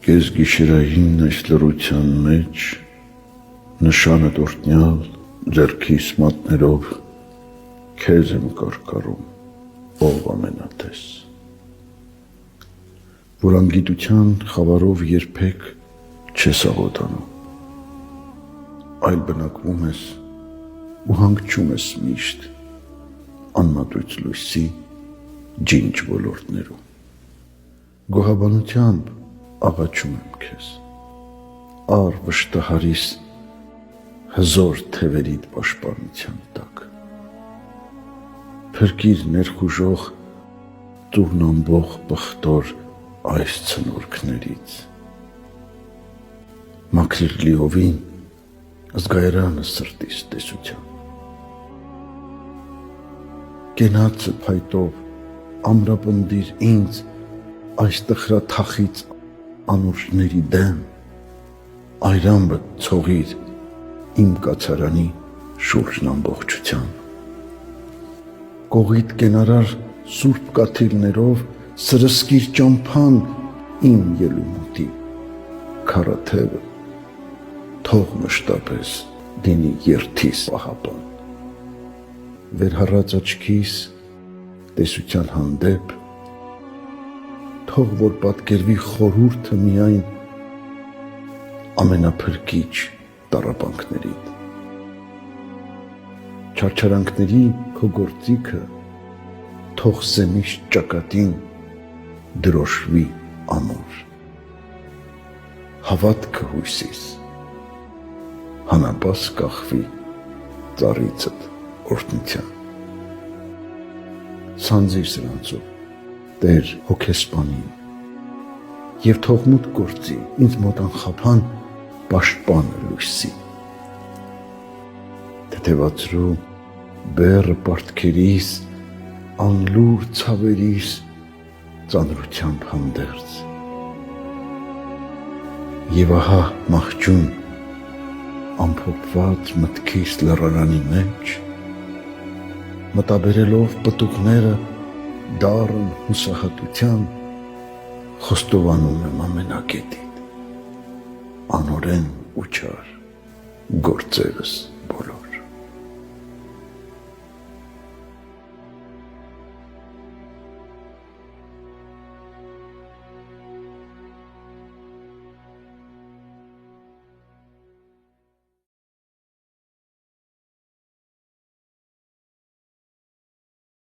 Կես գիշերային այս լռության մեջ նշանը տորտնյալ ձեռքիս մատներով քեզ եմ կարկառում, ով ամենատես, որ անգիտության խավարով երբեք չես աղոտանում, այլ բնակվում ես ու հանգչում ես միշտ անմատույց լույսի ջինջ ոլորտներում, գոհաբանությամբ աղաչում եմ քեզ, առ վշտահարիս հզոր թևերիդ պաշտպանության տակ, փրկիր ներխուժող ծուռնամբող պղտոր այս ցնորքներից, մաքրիր լիովին զգայարանը սրտիս տեսության, կենացը փայտով ամրապնդիր ինձ այս տխրաթախից անուրջների դեմ, այրամբը ցողիր իմ կացարանի շուրջն ամբողջության, կողիդ կենարար սուրբ կաթիլներով սրսկիր ճամփան իմ ելումուտի քարաթևը, թող մշտապես դինի երթիս պահապան, վերհառած աչքիս տեսության հանդեպ, թող որ պատկերվի խորհուրդը միայն ամենափրկիչ տառապանքներիդ, չարչարանքների քո գործիքը թող սեմիշ ճակատին դրոշվի ամուր, հավատքը հույսիս հանապաս կախվի ծառիցդ օրհնության, սանձիր սրանցով Տեր հոգեսպանին և թող մուտք գործի ինձ մոտ անխափան պաշտպանը լույսի, թեթևացրու բեռը պարտքերիս, անլուր ցավերիս ծանրությամբ հանդերձ, և ահա մահճուն ամփոփված մտքիս լռարանի մեջ, մտաբերելով պտուղները դառն հուսահատության, խոստովանում եմ ամենակետին, անօրեն ու չար գործերս։